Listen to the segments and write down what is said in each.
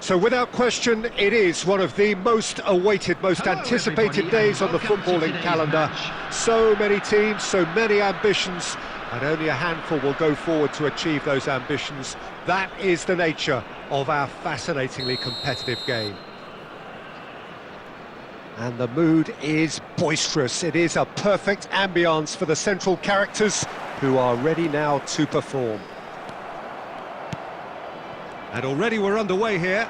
So without question, it is one of the most awaited, most anticipated days on the footballing calendar. So many teams, so many ambitions, and only a handful will go forward to achieve those ambitions. That is the nature of our fascinatingly competitive game. And the mood is boisterous. It is a perfect ambience for the central characters who are ready now to perform. And already we're underway here.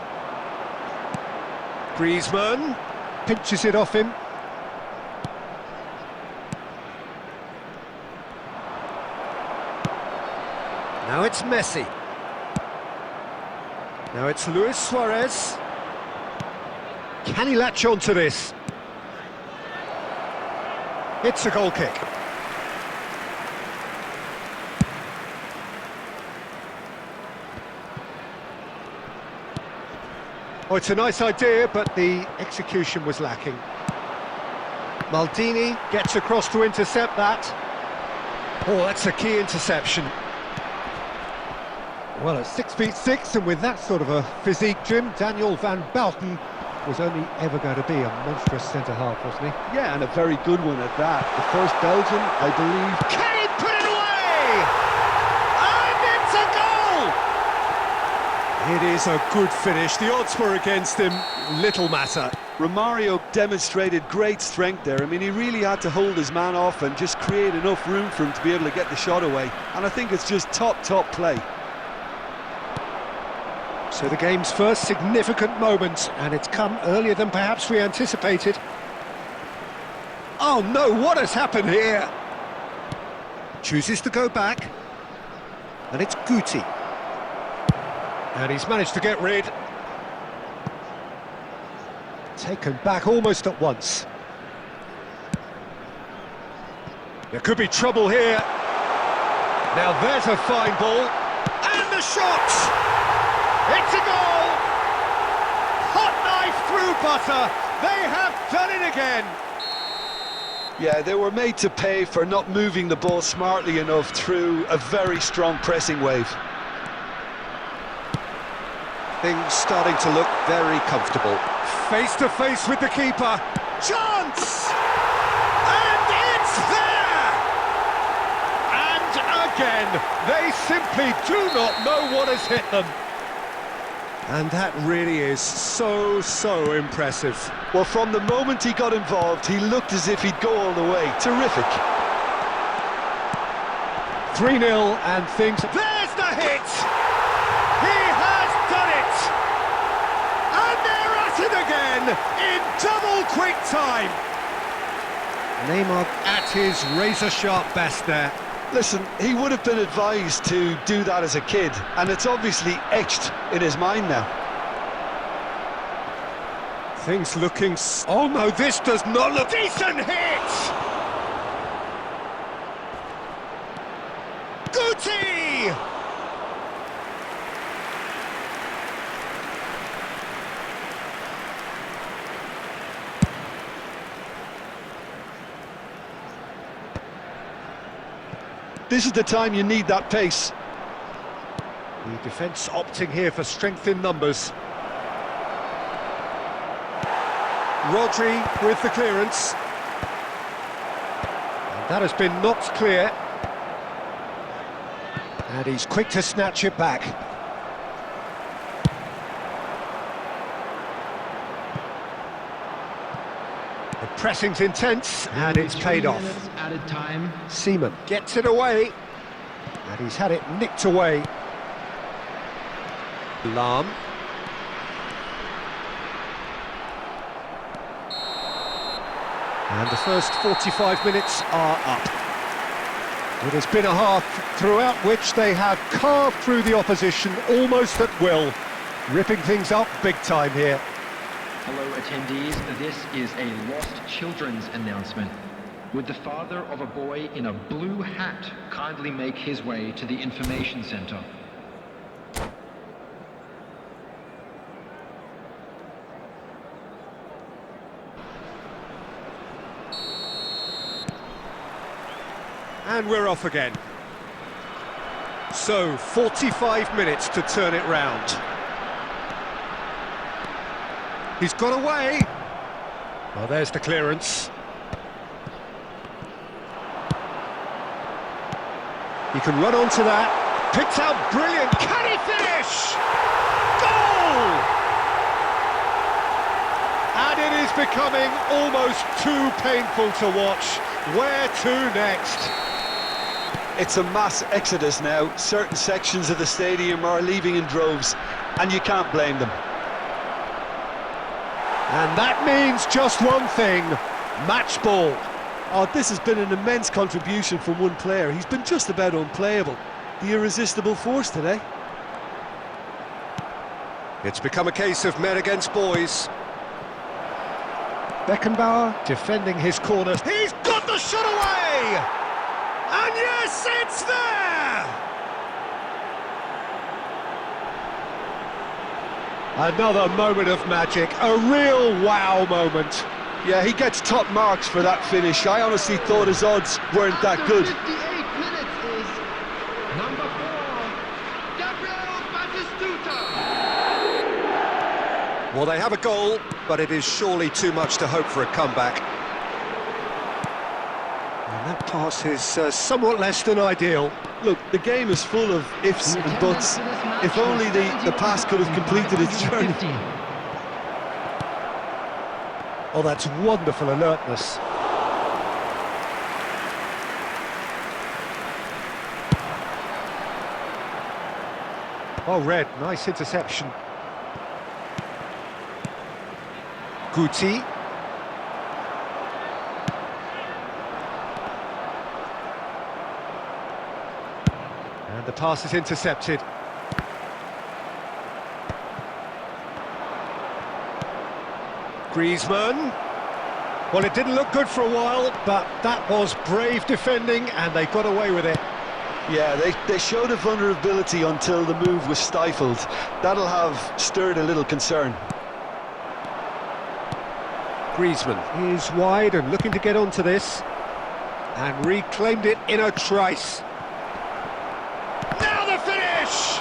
Griezmann pinches it off him. Now it's Messi. Now it's Luis Suarez. Can he latch on to this? It's a goal kick. Oh, it's a nice idea, but the execution was lacking. Maldini gets across to intercept that. Oh, that's a key interception. Well, at 6'6", and with that sort of a physique, Jim, Daniel van Bouten was only ever going to be a monstrous centre-half, wasn't he? Yeah, and a very good one at that. The first Belgian, I believe. Can he put it away? And it's a goal! It is a good finish. The odds were against him. Little matter. Romario demonstrated great strength there. I mean, he really had to hold his man off and just create enough room for him to be able to get the shot away. And I think it's just top play. So the game's first significant moment, and it's come earlier than perhaps we anticipated. Oh no, what has happened here? Chooses to go back, and it's Guti. And he's managed to get rid. Taken back almost at once. There could be trouble here. Now there's a fine ball, and the shot! It's a goal! Hot knife through butter. They have done it again. Yeah, they were made to pay for not moving the ball smartly enough through a very strong pressing wave. Things starting to look very comfortable. Face to face with the keeper. Chance! And it's there! And again, they simply do not know what has hit them. And that really is so impressive. Well, from the moment he got involved, he looked as if he'd go all the way. Terrific. 3-0 and things... There's the hit! He has done it! And they're at it again in double quick time. Neymar at his razor-sharp best there. Listen, he would have been advised to do that as a kid, and it's obviously etched in his mind now. Things looking... Oh no, this does not look... Decent hit! Guti! This is the time you need that pace. The defence opting here for strength in numbers. Rodri with the clearance. And that has been knocked clear. And he's quick to snatch it back. The pressing's intense, and it's paid off. Added time. Seaman gets it away, and he's had it nicked away. Lahm. And the first 45 minutes are up. It has been a half throughout which they have carved through the opposition almost at will, ripping things up big time here. Hello attendees, this is a lost children's announcement. Would the father of a boy in a blue hat kindly make his way to the information center? And we're off again. So, 45 minutes to turn it round. He's got away. Well, there's the clearance. He can run onto that. Picked out brilliant. Can he finish? Goal! And it is becoming almost too painful to watch. Where to next? It's a mass exodus now. Certain sections of the stadium are leaving in droves, and you can't blame them. And that means just one thing, match ball. Oh, this has been an immense contribution from one player. He's been just about unplayable. The irresistible force today. It's become a case of men against boys. Beckenbauer defending his corner. He's got the shot away! And yes, it's there! Another moment of magic, a real wow moment. Yeah, he gets top marks for that finish. I honestly thought his odds weren't that good. 58 minutes is number 4, Gabriel Batistuta. Well, they have a goal, but it is surely too much to hope for a comeback. And that pass is somewhat less than ideal. Look, the game is full of ifs and buts. If only the pass could have completed its journey. Oh, that's wonderful alertness. Oh, Red, nice interception. Guti. And the pass is intercepted. Griezmann. Well, it didn't look good for a while, but that was brave defending, and they got away with it. Yeah, they showed a vulnerability until the move was stifled. That'll have stirred a little concern. Griezmann is wide and looking to get onto this, and reclaimed it in a trice. Now the finish!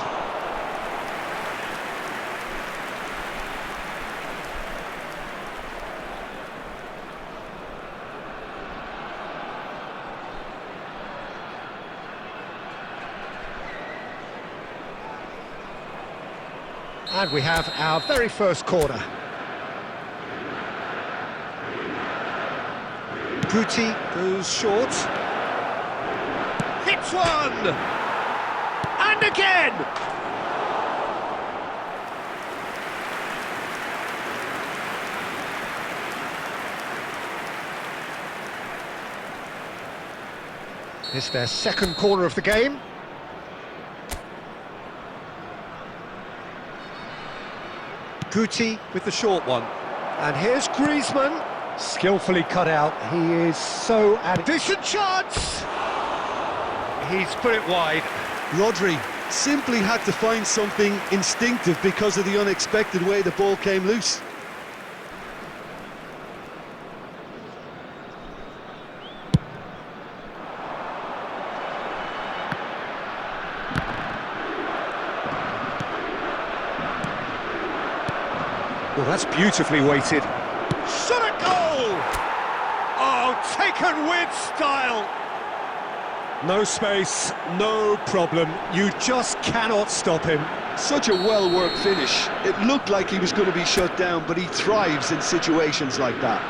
And we have our very first corner. Guti goes short. Hits one! And again! It's their second corner of the game. Guti with the short one. And here's Griezmann. Skillfully cut out. He is so decent chance! He's put it wide. Rodri simply had to find something instinctive because of the unexpected way the ball came loose. Well, that's beautifully weighted. Shot at goal! Oh, taken with style! No space, no problem. You just cannot stop him. Such a well-worked finish. It looked like he was going to be shut down, but he thrives in situations like that.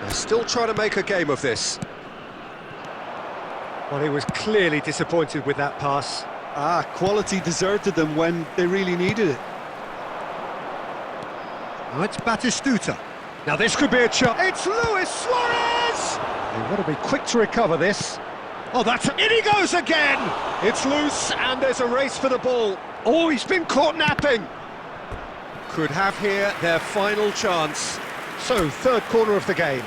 They're still trying to make a game of this. Well, he was clearly disappointed with that pass. Quality deserted them when they really needed it. Oh, it's Batistuta. Now this could be a chance. It's Luis Suarez! They want to be quick to recover this. Oh, that's... In he goes again! It's loose, and there's a race for the ball. Oh, he's been caught napping. Could have here their final chance. So, third corner of the game.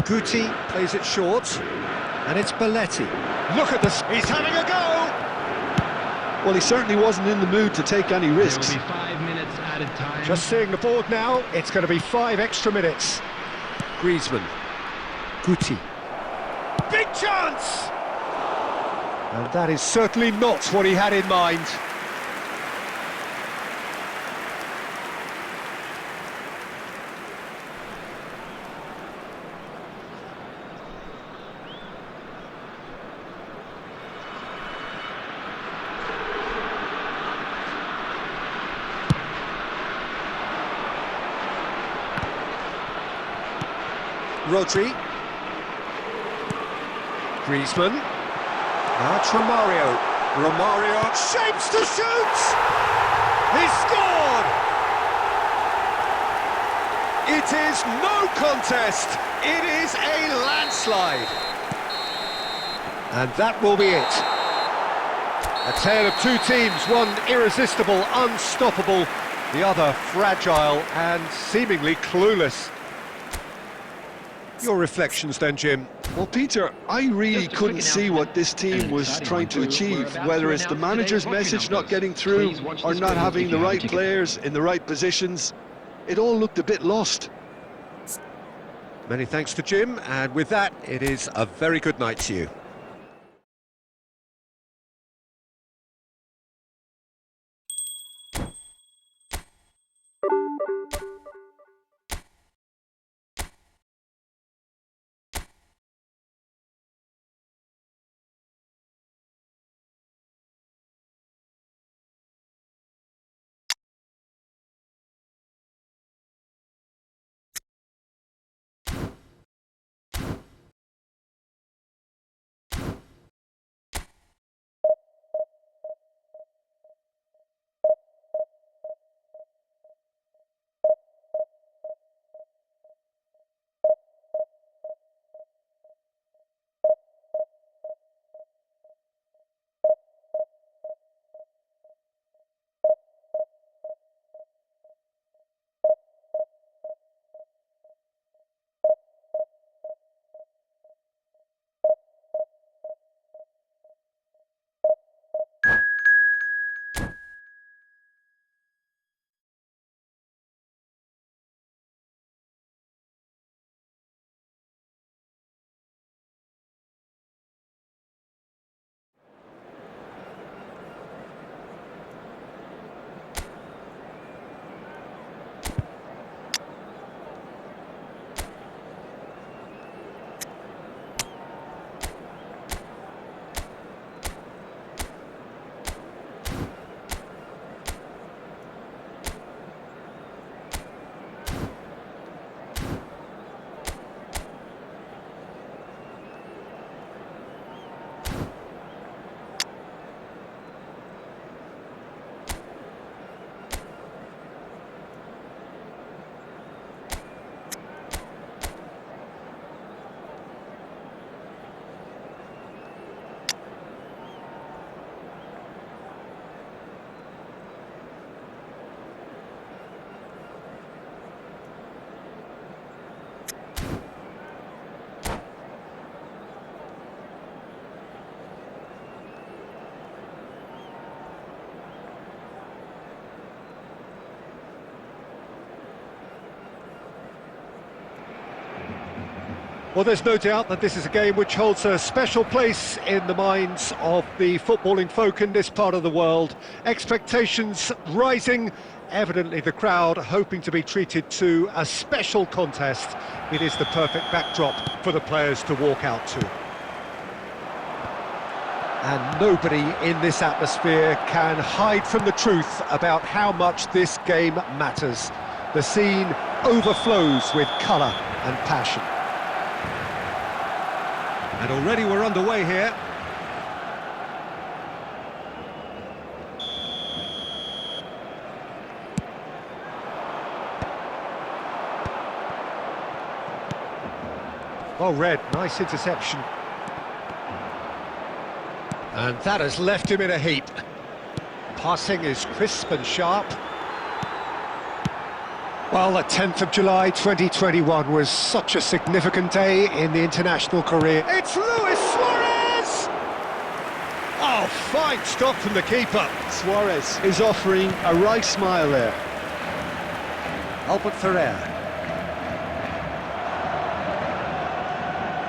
Guti plays it short, and it's Belletti. Look at this, he's having a go! Well, he certainly wasn't in the mood to take any risks. There will be 5 minutes added time. Just seeing the board now, it's going to be 5 extra minutes. Griezmann. Guti. Big chance! And that is certainly not what he had in mind. Rodri. Griezmann. Now it's Romario. Romario shapes to shoot! He scored! It is no contest. It is a landslide. And that will be it. A tale of two teams, one irresistible, unstoppable, the other fragile and seemingly clueless. Your reflections then, Jim? Well, Peter, I really couldn't see what this team was trying to achieve, whether it's the manager's message not getting through or not having the right players in the right positions. It all looked a bit lost. Many thanks to Jim, and with that, it is a very good night to you. Well, there's no doubt that this is a game which holds a special place in the minds of the footballing folk in this part of the world. Expectations rising, evidently the crowd hoping to be treated to a special contest. It is the perfect backdrop for the players to walk out to. And nobody in this atmosphere can hide from the truth about how much this game matters. The scene overflows with colour and passion. And already we're underway here. Well read, nice interception. And that has left him in a heap. Passing is crisp and sharp. Well, the 10th of July 2021 was such a significant day in the international career. It's Luis Suarez! Oh, fine stop from the keeper. Suarez is offering a right smile there. Albert Ferrer.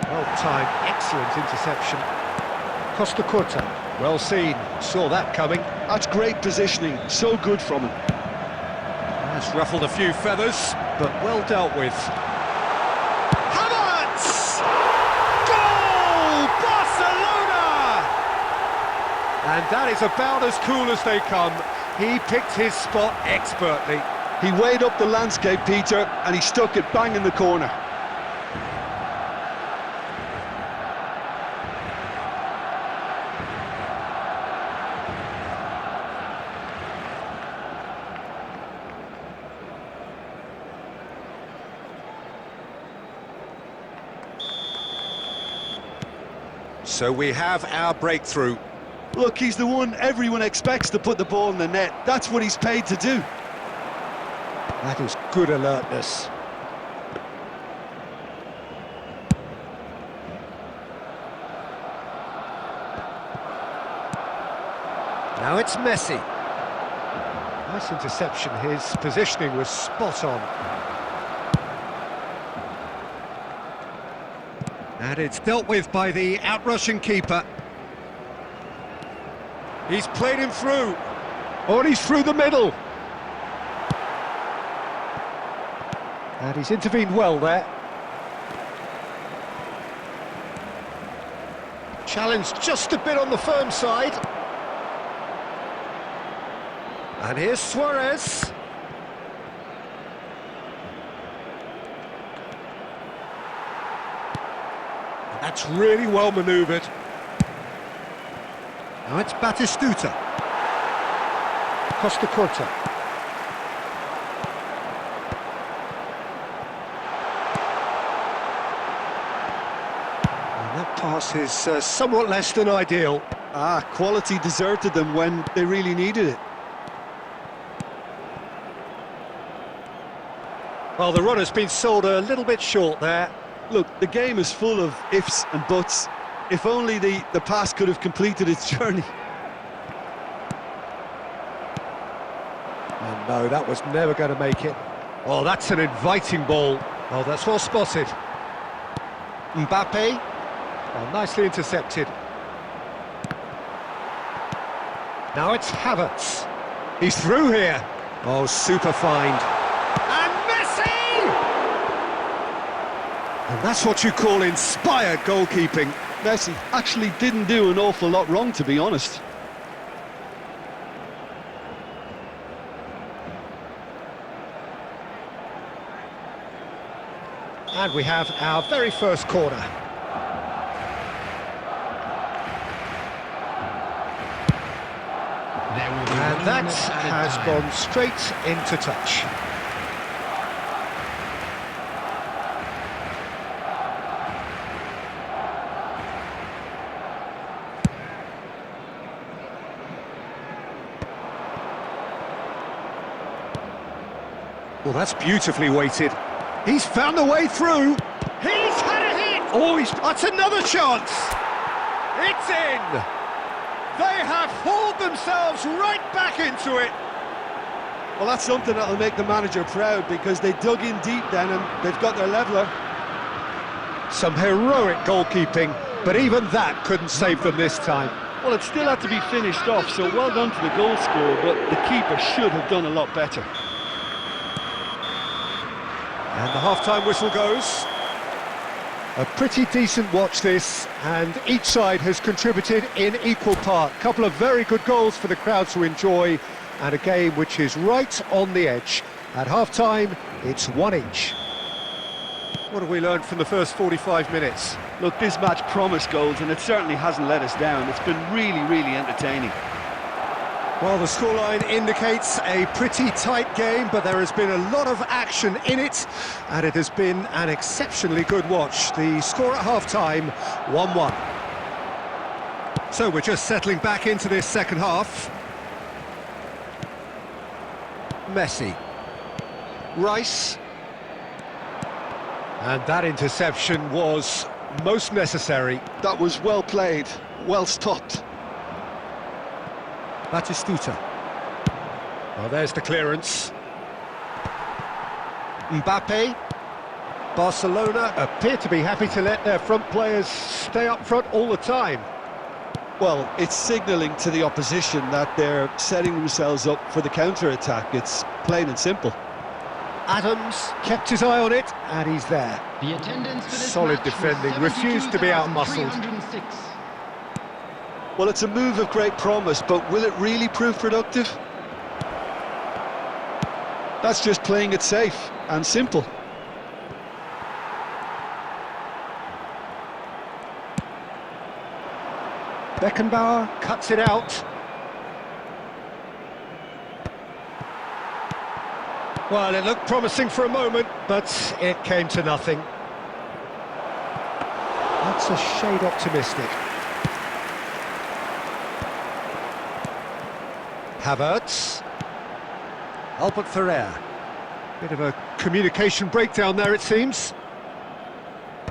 Well-timed, excellent interception. Costa Curta, well seen, saw that coming. That's great positioning, so good from him. That's ruffled a few feathers, but well dealt with. Havertz! Goal! Barcelona! And that is about as cool as they come. He picked his spot expertly. He weighed up the landscape, Peter, and he stuck it bang in the corner. So we have our breakthrough. Look, he's the one everyone expects to put the ball in the net. That's what he's paid to do. That is good alertness. Now it's Messi. Nice interception, his positioning was spot on. And it's dealt with by the outrushing keeper. He's played him through. Oh, and he's through the middle. And he's intervened well there. Challenged just a bit on the firm side. And here's Suarez. And that's really well manoeuvred. Now it's Batistuta. Costa Curta. And that pass is somewhat less than ideal. Quality deserted them when they really needed it. Well, the run has been sold a little bit short there. Look, the game is full of ifs and buts. If only the pass could have completed its journey. And no, that was never going to make it. Oh, that's an inviting ball. Oh, that's well spotted. Mbappe. Oh, nicely intercepted. Now it's Havertz. He's through here. Oh, super find. And Messi! And that's what you call inspired goalkeeping. Messi actually didn't do an awful lot wrong, to be honest. And we have our very first corner. And that has gone straight into touch. Well, that's beautifully weighted. He's found a way through. He's had a hit. Oh, that's another chance. It's in. They have hauled themselves right back into it. Well, that's something that'll make the manager proud, because they dug in deep then and they've got their leveller. Some heroic goalkeeping, but even that couldn't save them this time. Well, it still had to be finished off, so well done to the goal scorer, but the keeper should have done a lot better. And the half-time whistle goes. A pretty decent watch this, and each side has contributed in equal part. A couple of very good goals for the crowd to enjoy, and a game which is right on the edge. At half-time, it's one each. What have we learned from the first 45 minutes? Look, this match promised goals, and it certainly hasn't let us down. It's been really, really entertaining. Well, the scoreline indicates a pretty tight game, but there has been a lot of action in it, and it has been an exceptionally good watch. The score at half-time, 1-1. So we're just settling back into this second half. Messi. Rice. And that interception was most necessary. That was well played, well stopped. Batistuta. Well, there's the clearance. Mbappe. Barcelona appear to be happy to let their front players stay up front all the time. Well, it's signalling to the opposition that they're setting themselves up for the counter-attack. It's plain and simple. Adams kept his eye on it, and he's there. The attendance for this Solid match was defending, refused to be outmuscled. 72,306. Well, it's a move of great promise, but will it really prove productive? That's just playing it safe and simple. Beckenbauer cuts it out. Well, it looked promising for a moment, but it came to nothing. That's a shade optimistic. Havertz. Albert Ferrer. Bit of a communication breakdown there, it seems.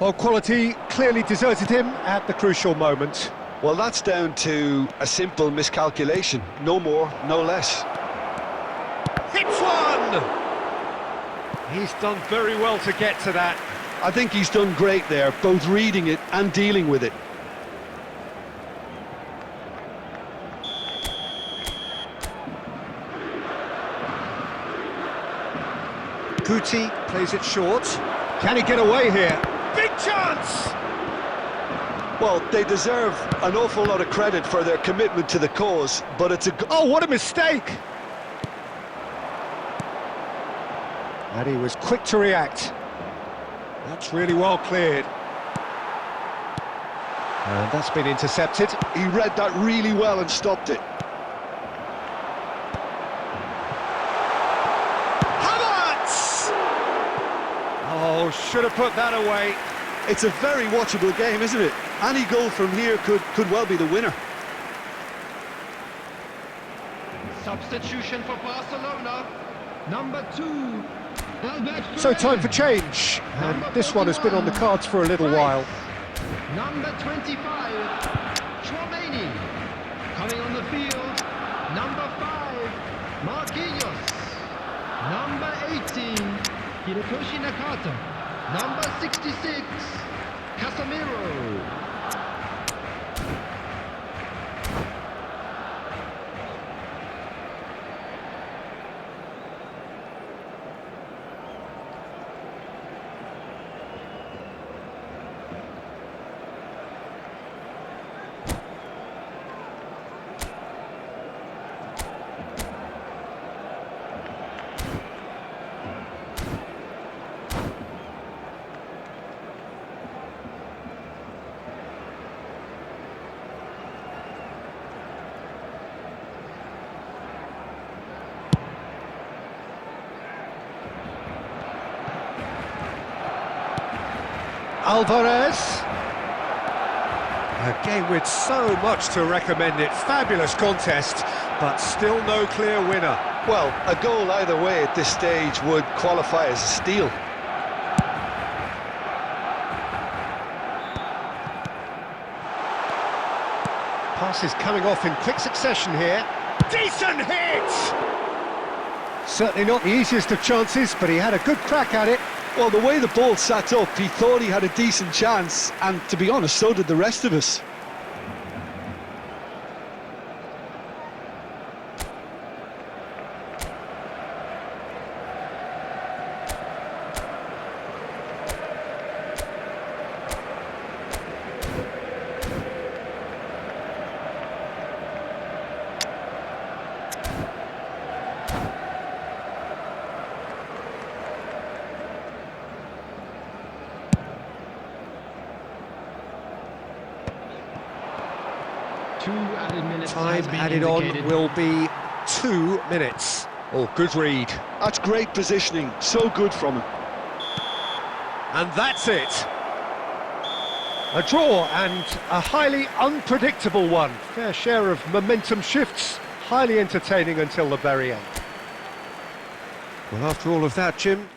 Well, quality clearly deserted him at the crucial moment. Well, that's down to a simple miscalculation. No more, no less. Hits one! He's done very well to get to that. I think he's done great there, both reading it and dealing with it. Guti plays it short. Can he get away here? Big chance! Well, they deserve an awful lot of credit for their commitment to the cause, but it's a... Oh, what a mistake! And he was quick to react. That's really well cleared. And that's been intercepted. He read that really well and stopped it. Havertz! Oh, should have put that away. It's a very watchable game, isn't it? Any goal from here could well be the winner. Substitution for Barcelona. Number 2. So time for change, and this one has been on the cards for a little while. Number 25, Chouameni. Coming on the field, number 5, Marquinhos. Number 18, Hirotoshi Nakata. Number 66, Casemiro. Alvarez. A game with so much to recommend it. Fabulous contest, but still no clear winner. Well, a goal either way at this stage would qualify as a steal. Passes coming off in quick succession here. Decent hit! Certainly not the easiest of chances, but he had a good crack at it. Well, the way the ball sat up, he thought he had a decent chance, and to be honest, so did the rest of us. Time added on will be 2 minutes. Oh, good read. That's great positioning, so good from him. And that's it. A draw, and a highly unpredictable one. Fair share of momentum shifts, highly entertaining until the very end. Well, after all of that, Jim,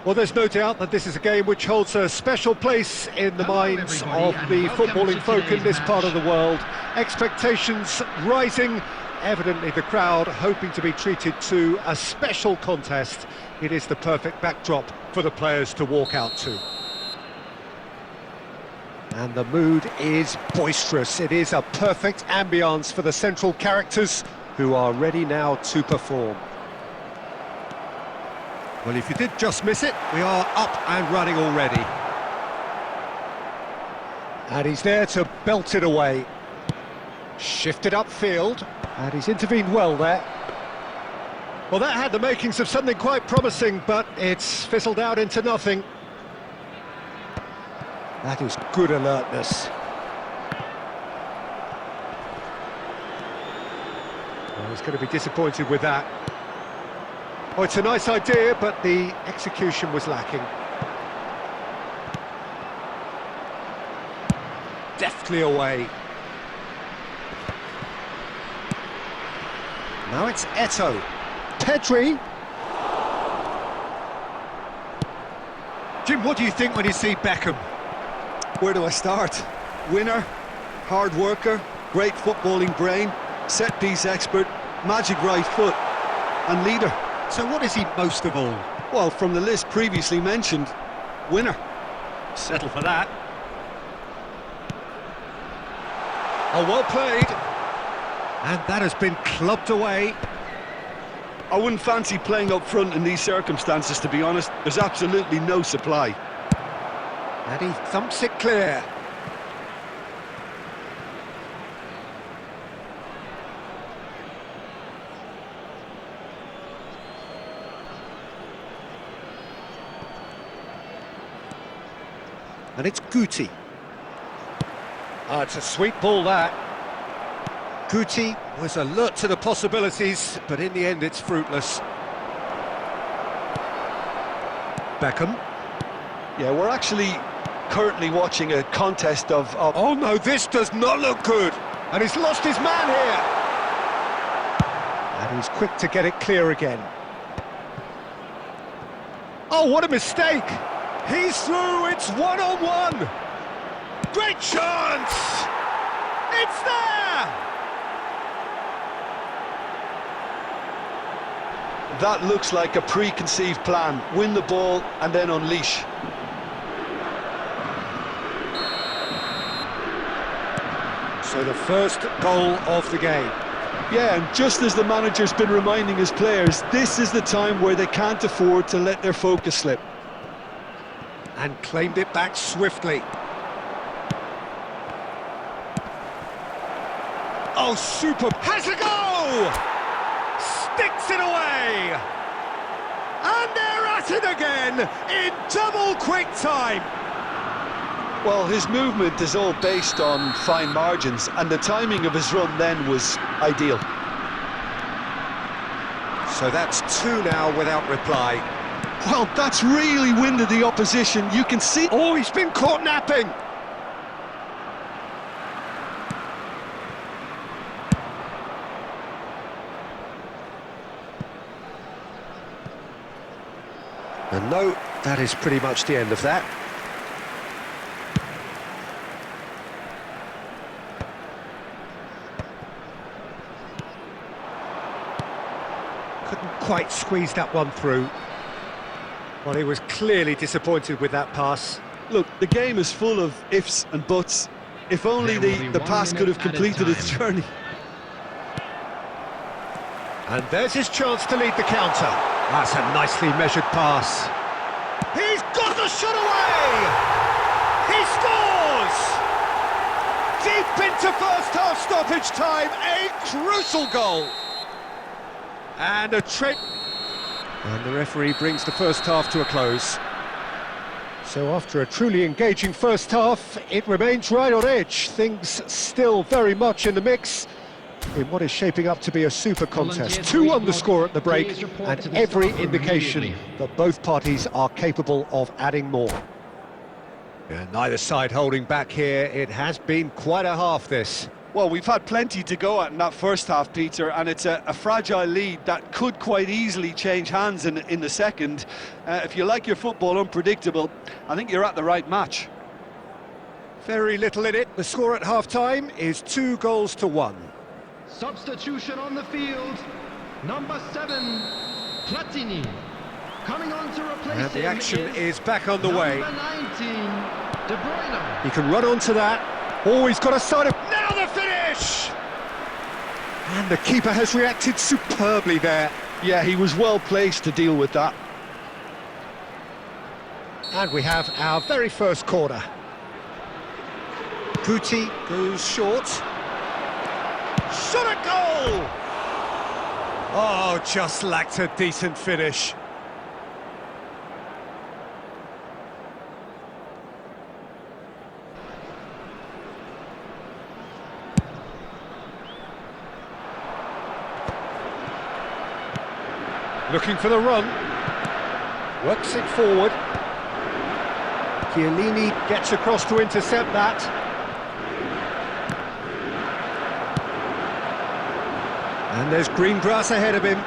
Well, there's no doubt that this is a game which holds a special place in the minds of the footballing folk in this part of the world. Expectations rising, evidently the crowd hoping to be treated to a special contest. It is the perfect backdrop for the players to walk out to. And the mood is boisterous. It is a perfect ambience for the central characters who are ready now to perform. Well, if you did just miss it, we are up and running already. And he's there to belt it away. Shifted upfield, and he's intervened well there. Well, that had the makings of something quite promising, but it's fizzled out into nothing. That is good alertness. Well, he's going to be disappointed with that. Oh, it's a nice idea, but the execution was lacking. Deftly away. Now it's Eto'o. Pedri. Jim, what do you think when you see Beckham? Where do I start? Winner, hard worker, great footballing brain, set-piece expert, magic right foot, and leader. So what is he most of all? Well, from the list previously mentioned, winner. Settle for that. Oh, well played. And that has been clubbed away. I wouldn't fancy playing up front in these circumstances, to be honest. There's absolutely no supply. And he thumps it clear. And it's Guti. Oh, it's a sweet ball, that. Guti was alert to the possibilities, but in the end it's fruitless. Beckham. Yeah, we're actually currently watching a contest of... Oh no, this does not look good! And he's lost his man here! And he's quick to get it clear again. Oh, what a mistake! He's through, it's one-on-one! Great chance! It's there! That looks like a preconceived plan. Win the ball and then unleash. So the first goal of the game. Yeah, and just as the manager's been reminding his players, this is the time where they can't afford to let their focus slip. And claimed it back swiftly. Oh, super! Has a go! Sticks it away! And they're at it again in double quick time! Well, his movement is all based on fine margins, and the timing of his run then was ideal. So that's two now without reply. Well, that's really winded the opposition. You can see... Oh, he's been caught napping! And no, that is pretty much the end of that. Couldn't quite squeeze that one through. Well, he was clearly disappointed with that pass. Look, the game is full of ifs and buts. If only the pass could have completed its journey. And there's his chance to lead the counter. That's a nicely measured pass. He's got the shot away! He scores! Deep into first half stoppage time, a crucial goal. And a trick. And the referee brings the first half to a close. So after a truly engaging first half, it remains right on edge. Things still very much in the mix in what is shaping up to be a super contest. 2-1 the score at the break, and every indication that both parties are capable of adding more. And neither side holding back here. It has been quite a half, this. Well, we've had plenty to go at in that first half, Peter, and it's a fragile lead that could quite easily change hands in the second. If you like your football unpredictable, I think you're at the right match. Very little in it. The score at half-time is 2-1. Substitution on the field. Number 7, Platini. Coming on to replace And the him action is back on the way. Number 19, De Bruyne. He can run onto that. Oh, he's got a side of... Now the finish! And the keeper has reacted superbly there. Yeah, he was well placed to deal with that. And we have our very first corner. Guti goes short. Shot a goal! Oh, just lacked a decent finish. Looking for the run. Works it forward. Chiellini gets across to intercept that. And there's green grass ahead of him.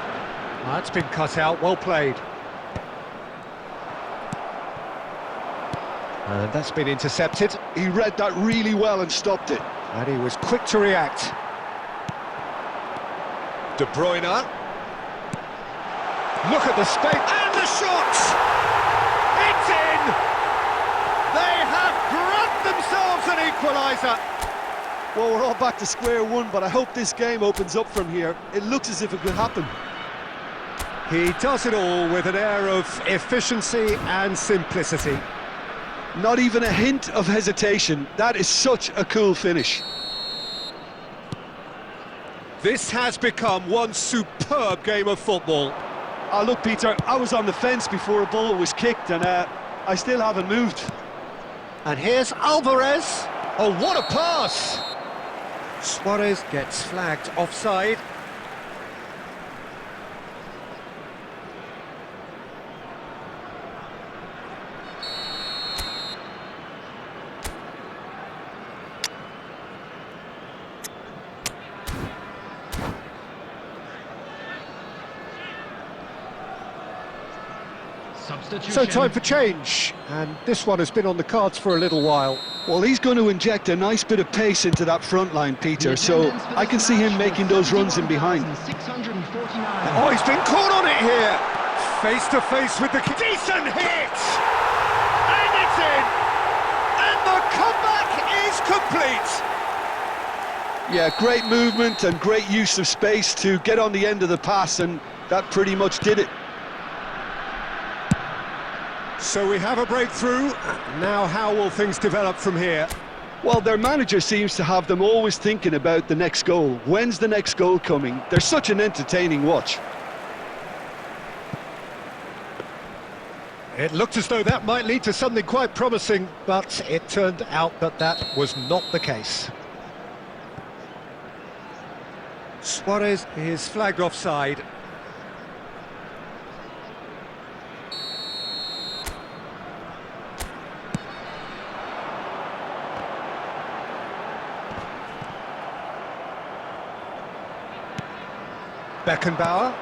That's been cut out, well played. And that's been intercepted. He read that really well and stopped it. And he was quick to react. De Bruyne. Look at the space. And the shot! It's in! They have grabbed themselves an equaliser. Well, we're all back to square one, but I hope this game opens up from here. It looks as if it could happen. He does it all with an air of efficiency and simplicity. Not even a hint of hesitation. That is such a cool finish. This has become one superb game of football. Oh, look, Peter, I was on the fence before a ball was kicked, and I still haven't moved. And here's Alvarez. Oh, what a pass! Suarez gets flagged offside. So time for change, and this one has been on the cards for a little while. Well, he's going to inject a nice bit of pace into that front line, Peter, so I can see him making those runs in behind. Oh, he's been caught on it here! Face to face with the... Decent hit! And it's in! And the comeback is complete! Yeah, great movement and great use of space to get on the end of the pass, and that pretty much did it. So we have a breakthrough. Now how will things develop from here? Well, their manager seems to have them always thinking about the next goal. When's the next goal coming? They're such an entertaining watch. It looked as though that might lead to something quite promising, but it turned out that that was not the case. Suarez is flagged offside. Beckenbauer.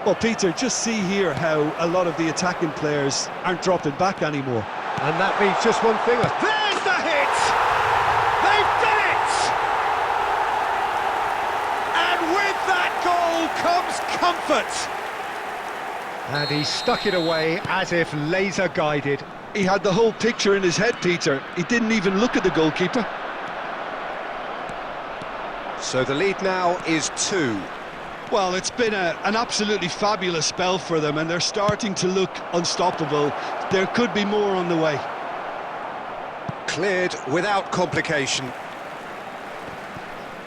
Well, Peter, just see here how a lot of the attacking players aren't dropping back anymore. And that means just one thing. There's the hit! They've done it! And with that goal comes comfort. And he stuck it away as if laser guided. He had the whole picture in his head, Peter. He didn't even look at the goalkeeper. So the lead now is 2. Well, it's been an absolutely fabulous spell for them, and they're starting to look unstoppable. There could be more on the way. Cleared without complication.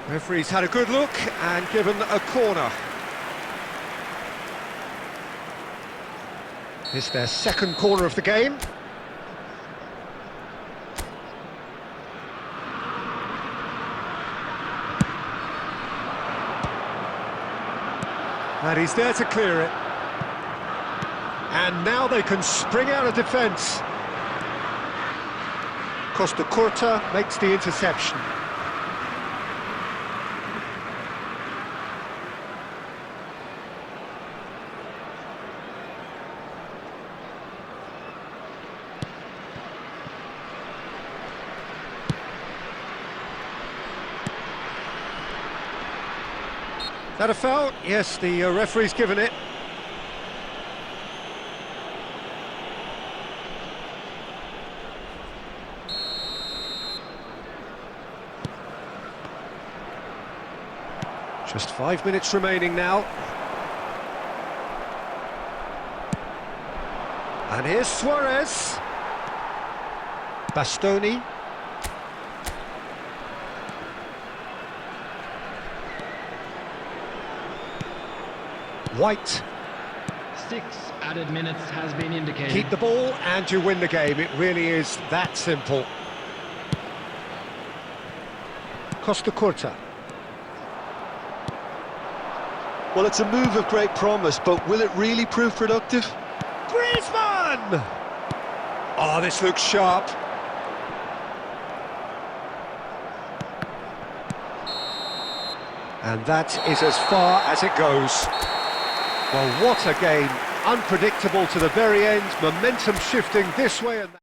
Referee's had a good look and given a corner. It's their second corner of the game. And he's there to clear it. And now they can spring out of defence. Costa Curta makes the interception. That a foul? Yes, the referee's given it. Just 5 minutes remaining now. And here's Suarez. Bastoni. White. 6 added minutes has been indicated. Keep the ball and you win the game. It really is that simple. Costa Curta. Well, it's a move of great promise, but will it really prove productive? Griezmann! Oh, this looks sharp. And that is as far as it goes. Well, what a game. Unpredictable to the very end, momentum shifting this way and that.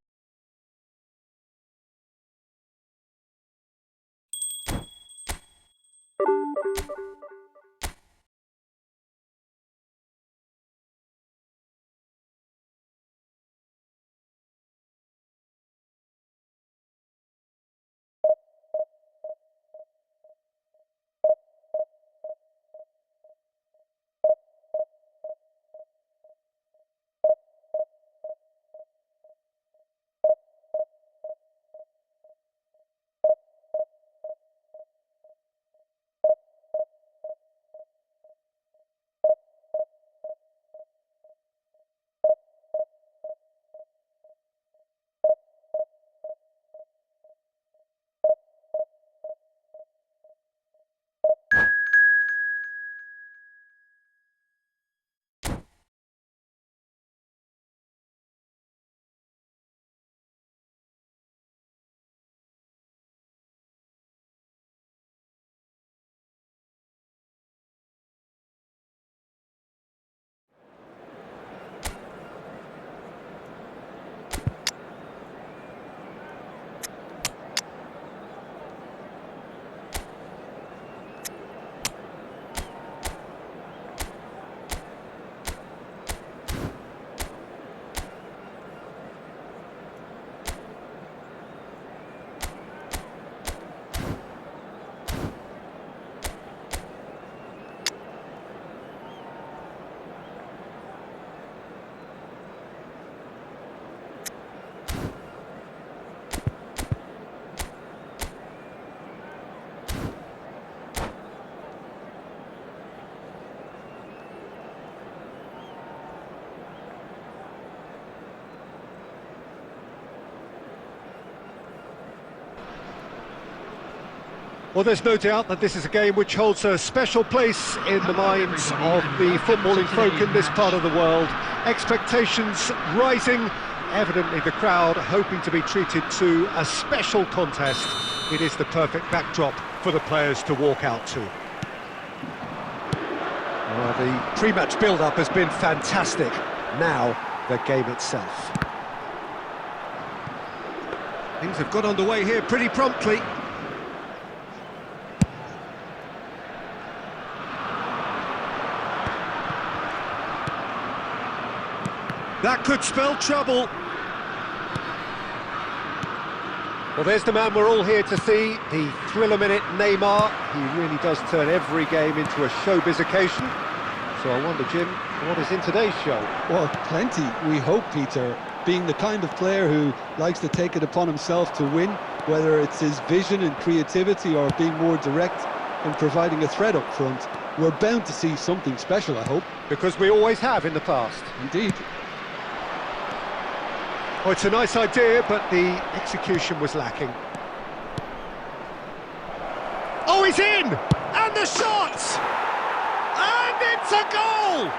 Well, there's no doubt that this is a game which holds a special place in the minds of the footballing folk in this part of the world. Expectations rising, evidently the crowd hoping to be treated to a special contest. It is the perfect backdrop for the players to walk out to. Well, the pre-match build-up has been fantastic. Now, the game itself. Things have got underway here pretty promptly. That could spell trouble. Well, there's the man we're all here to see, the thriller-minute Neymar. He really does turn every game into a showbiz occasion. So I wonder, Jim, what is in today's show? Well, plenty, we hope, Peter. Being the kind of player who likes to take it upon himself to win, whether it's his vision and creativity or being more direct in providing a threat up front, we're bound to see something special, I hope. Because we always have in the past. Indeed. Oh, it's a nice idea, but the execution was lacking. Oh, he's in! And the shot! And it's a goal!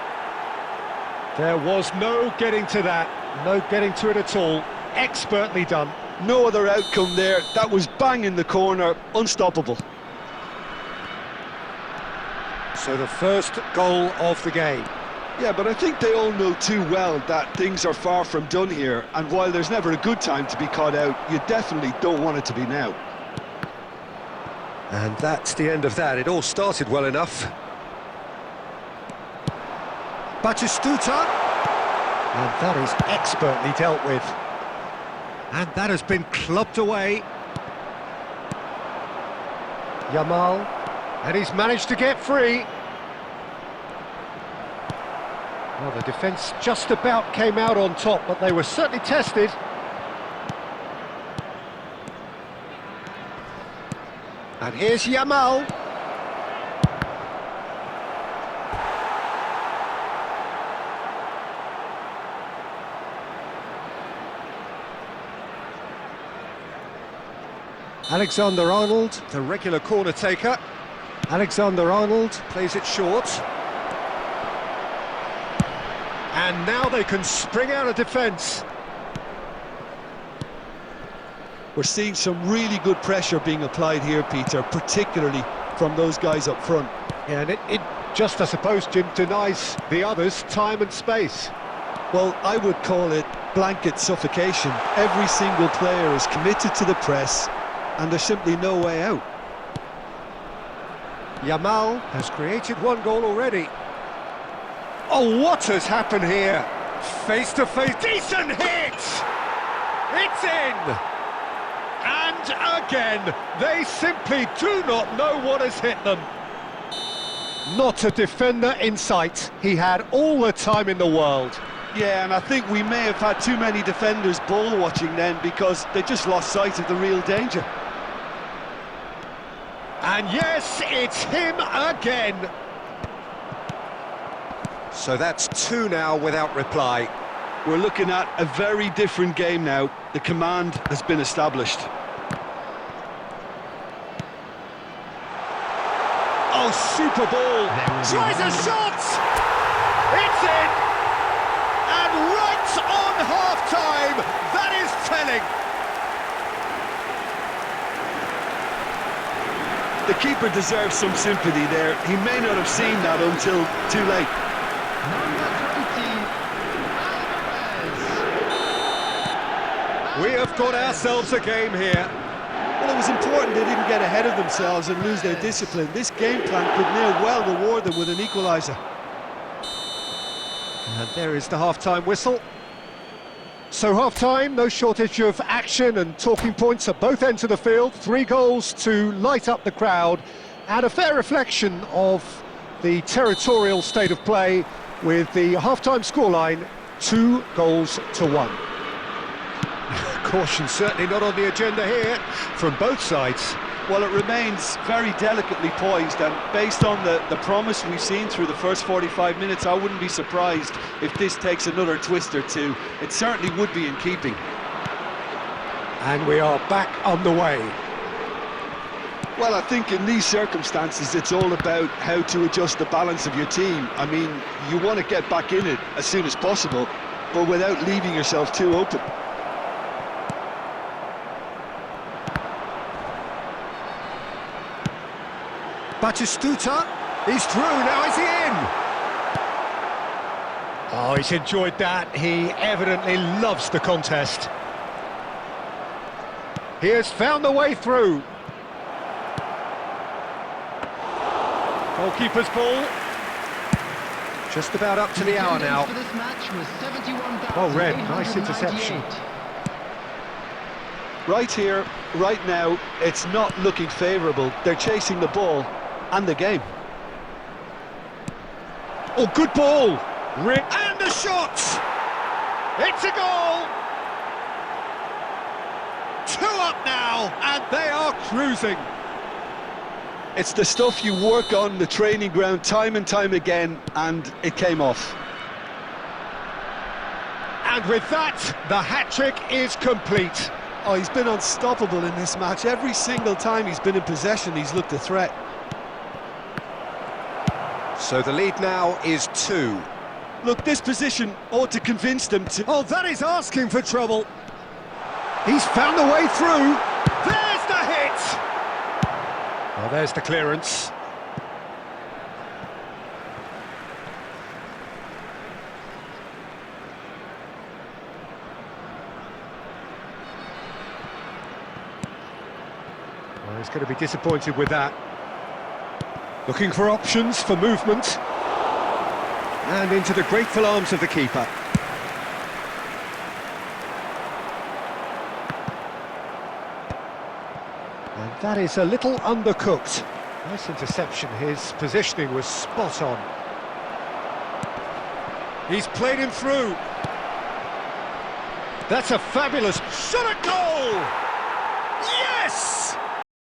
There was no getting to that, no getting to it at all. Expertly done. No other outcome there. That was bang in the corner, unstoppable. So the first goal of the game. Yeah, but I think they all know too well that things are far from done here, and while there's never a good time to be caught out, you definitely don't want it to be now. And that's the end of that. It all started well enough. Batistuta. And that is expertly dealt with. And that has been clubbed away. Yamal. And he's managed to get free. Well, the defence just about came out on top, but they were certainly tested. And here's Yamal. Alexander-Arnold, the regular corner taker. Alexander-Arnold plays it short. And now they can spring out of defence. We're seeing some really good pressure being applied here, Peter, particularly from those guys up front. Yeah, and it just, I suppose, Jim, denies the others time and space. Well, I would call it blanket suffocation. Every single player is committed to the press, and there's simply no way out. Yamal has created one goal already. Oh, what has happened here? Face to face, decent hit! It's in! And again, they simply do not know what has hit them. Not a defender in sight. He had all the time in the world. Yeah, and I think we may have had too many defenders ball watching then, because they just lost sight of the real danger. And yes, it's him again. So that's two now without reply. We're looking at a very different game now. The command has been established. Oh, super ball! Tries a shot! It's in! And right on half-time, that is telling. The keeper deserves some sympathy there. He may not have seen that until too late. We have got ourselves a game here. Well, it was important they didn't get ahead of themselves and lose their discipline. This game plan could near well reward them with an equaliser. And there is the half-time whistle. So half-time, no shortage of action and talking points at both ends of the field. 3 goals to light up the crowd, and a fair reflection of the territorial state of play, with the half-time scoreline 2-1. Caution certainly not on the agenda here from both sides. Well, it remains very delicately poised, and based on the promise we've seen through the first 45 minutes, I wouldn't be surprised if this takes another twist or two. It certainly would be in keeping. And we are back on the way. Well, I think in these circumstances, it's all about how to adjust the balance of your team. I mean, you want to get back in it as soon as possible, but without leaving yourself too open. Batistuta, he's through, now is he in? Oh, he's enjoyed that. He evidently loves the contest. He has found the way through. Goalkeeper's ball. Just about up to the hour now. Oh, Red, nice interception. Right here, right now, it's not looking favourable. They're chasing the ball and the game. Oh, good ball! And a shot! It's a goal! 2 up now, and they are cruising. It's the stuff you work on the training ground time and time again, and it came off. And with that, the hat-trick is complete. Oh, he's been unstoppable in this match. Every single time he's been in possession, he's looked a threat. So the lead now is 2. Look, this position ought to convince them to... Oh, that is asking for trouble. He's found a way through. There's the hit! Oh, there's the clearance. Well, he's going to be disappointed with that. Looking for options for movement. And into the grateful arms of the keeper. And that is a little undercooked. Nice interception, his positioning was spot on. He's played him through. That's a fabulous shot at goal! Yes!